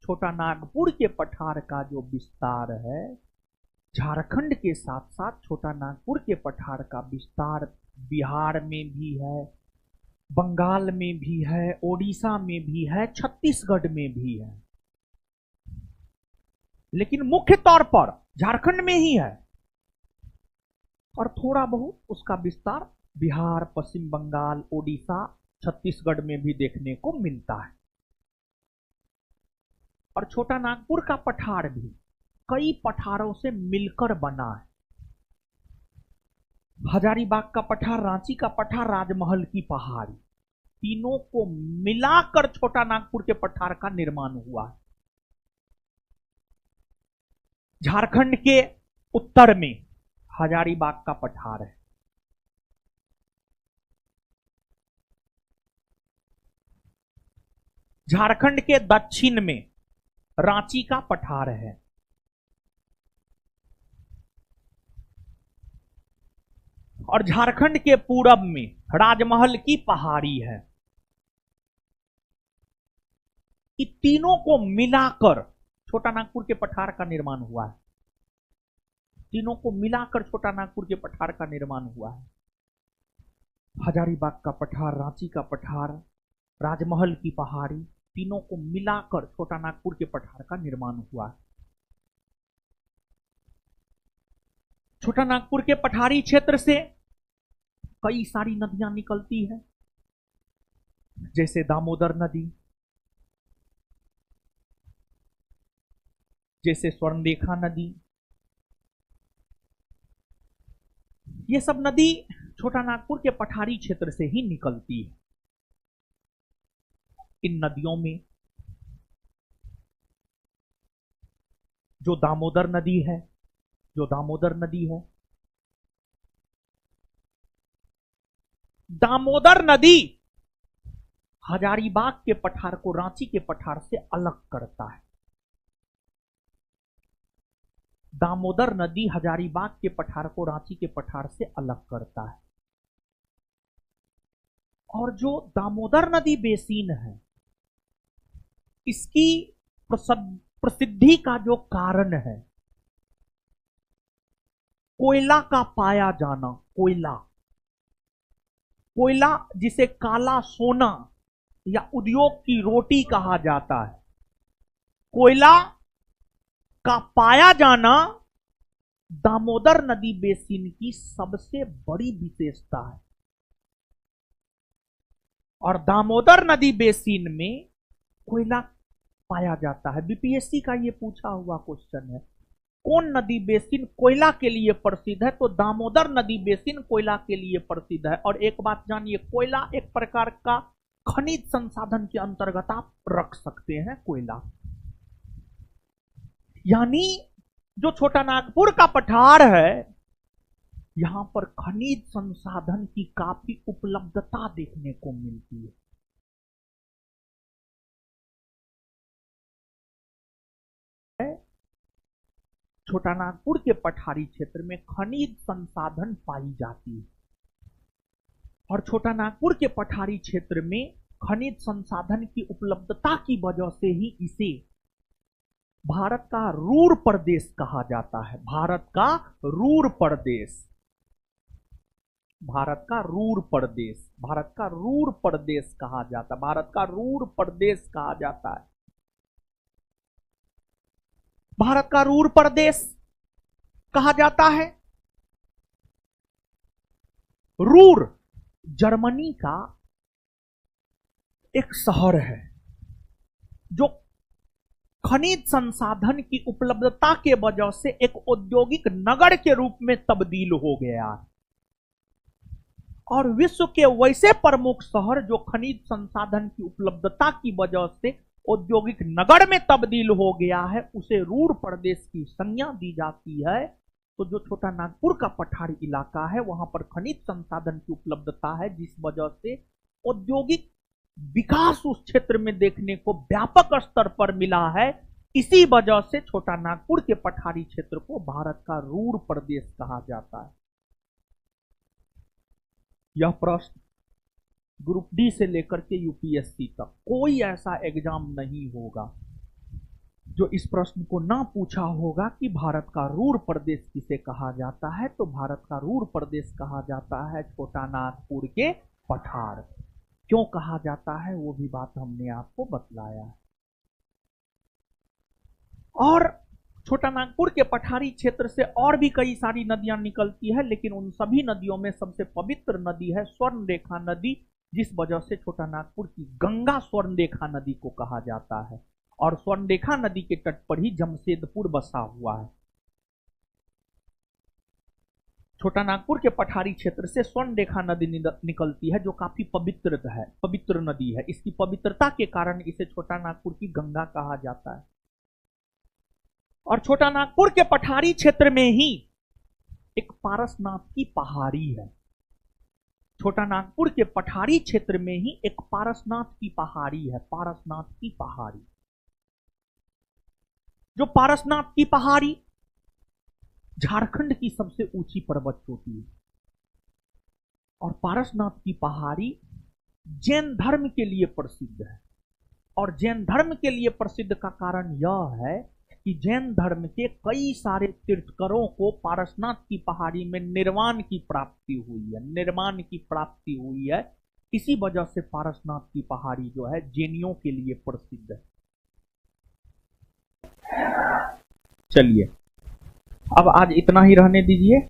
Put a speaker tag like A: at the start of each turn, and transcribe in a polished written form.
A: छोटा नागपुर के पठार का जो विस्तार है, झारखंड के साथ साथ छोटा नागपुर के पठार का विस्तार बिहार में भी है, बंगाल में भी है, ओडिशा में भी है, छत्तीसगढ़ में भी है, लेकिन मुख्य तौर पर झारखंड में ही है और थोड़ा बहुत उसका विस्तार बिहार, पश्चिम बंगाल, ओडिशा, छत्तीसगढ़ में भी देखने को मिलता है। और छोटा नागपुर का पठार भी कई पठारों से मिलकर बना है। हजारीबाग का पठार, रांची का पठार, राजमहल की पहाड़ी, तीनों को मिलाकर छोटा नागपुर के पठार का निर्माण हुआ है। झारखंड के उत्तर में हजारीबाग का पठार है, झारखंड के दक्षिण में रांची का पठार है, और झारखंड के पूरब में राजमहल की पहाड़ी है। इन तीनों को मिलाकर छोटा नागपुर के पठार का निर्माण हुआ है। तीनों को मिलाकर छोटा नागपुर के पठार का निर्माण हुआ है। हजारीबाग का पठार, रांची का पठार, राजमहल की पहाड़ी, तीनों को मिलाकर छोटा नागपुर के पठार का निर्माण हुआ है। छोटा नागपुर के पठारी क्षेत्र से कई सारी नदियां निकलती है, जैसे दामोदर नदी, जैसे स्वर्णरेखा नदी। ये सब नदी छोटा नागपुर के पठारी क्षेत्र से ही निकलती है। इन नदियों में जो दामोदर नदी है, दामोदर नदी हजारीबाग के पठार को रांची के पठार से अलग करता है। दामोदर नदी हजारीबाग के पठार को रांची के पठार से अलग करता है। और जो दामोदर नदी बेसिन है, इसकी प्रसिद्धि का जो कारण है, कोयला का पाया जाना। कोयला जिसे काला सोना या उद्योग की रोटी कहा जाता है, कोयला का पाया जाना दामोदर नदी बेसिन की सबसे बड़ी विशेषता है। और दामोदर नदी बेसिन में कोयला पाया जाता है। बीपीएससी का यह पूछा हुआ क्वेश्चन है, कौन नदी बेसिन कोयला के लिए प्रसिद्ध है? तो दामोदर नदी बेसिन कोयला के लिए प्रसिद्ध है। और एक बात जानिए, कोयला एक प्रकार का खनिज संसाधन के अंतर्गत आप रख सकते हैं कोयला। यानी जो छोटा नागपुर का पठार है, यहां पर खनिज संसाधन की काफी उपलब्धता देखने को मिलती है। छोटा नागपुर के पठारी क्षेत्र में खनिज संसाधन पाई जाती है। और छोटा नागपुर के पठारी क्षेत्र में खनिज संसाधन की उपलब्धता की वजह से ही इसे भारत का रूर प्रदेश कहा जाता है। भारत का रूर प्रदेश कहा जाता है। भारत का रूर प्रदेश कहा जाता है। भारत का रूर प्रदेश कहा जाता है। रूर जर्मनी का एक शहर है जो खनिज संसाधन की उपलब्धता के वजह से एक औद्योगिक नगर के रूप में तब्दील हो गया। और विश्व के वैसे प्रमुख शहर जो खनिज संसाधन की उपलब्धता की वजह से औद्योगिक नगर में तब्दील हो गया है, उसे रूर प्रदेश की संज्ञा दी जाती है। तो जो छोटा नागपुर का पठारी इलाका है, वहां पर खनिज संसाधन की उपलब्धता है, जिस वजह से औद्योगिक विकास उस क्षेत्र में देखने को व्यापक स्तर पर मिला है। इसी वजह से छोटा नागपुर के पठारी क्षेत्र को भारत का रूर प्रदेश कहा जाता है। यह प्रश्न ग्रुप डी से लेकर के यूपीएससी तक कोई ऐसा एग्जाम नहीं होगा जो इस प्रश्न को ना पूछा होगा कि भारत का रूर प्रदेश किसे कहा जाता है, तो भारत का रूर प्रदेश कहा जाता है छोटा नागपुर के पठार। क्यों कहा जाता है वो भी बात हमने आपको बतलाया है। और छोटा नागपुर के पठारी क्षेत्र से और भी कई सारी नदियां निकलती है, लेकिन उन सभी नदियों में सबसे पवित्र नदी है स्वर्ण रेखा नदी, जिस वजह से छोटा नागपुर की गंगा स्वर्ण रेखा नदी को कहा जाता है। और स्वर्ण रेखा नदी के तट पर ही जमशेदपुर बसा हुआ है। छोटा नागपुर के पठारी क्षेत्र से स्वर्ण रेखा नदी निकलती है, जो काफी पवित्र है, पवित्र नदी है। इसकी पवित्रता के कारण इसे छोटा नागपुर की गंगा कहा जाता है। और छोटा नागपुर के पठारी क्षेत्र में ही एक पारसनाथ की पहाड़ी है। छोटा नागपुर के पठारी क्षेत्र में ही एक पारसनाथ की पहाड़ी है, पारसनाथ की पहाड़ी। जो पारसनाथ की पहाड़ी झारखंड की सबसे ऊंची पर्वत चोटी है। और पारसनाथ की पहाड़ी जैन धर्म के लिए प्रसिद्ध है। और जैन धर्म के लिए प्रसिद्ध का कारण यह है कि जैन धर्म के कई सारे तीर्थकरों को पारसनाथ की पहाड़ी में निर्वाण की प्राप्ति हुई है, निर्वाण की प्राप्ति हुई है। इसी वजह से पारसनाथ की पहाड़ी जो है जैनियों के लिए प्रसिद्ध है। चलिए अब आज इतना ही रहने दीजिए।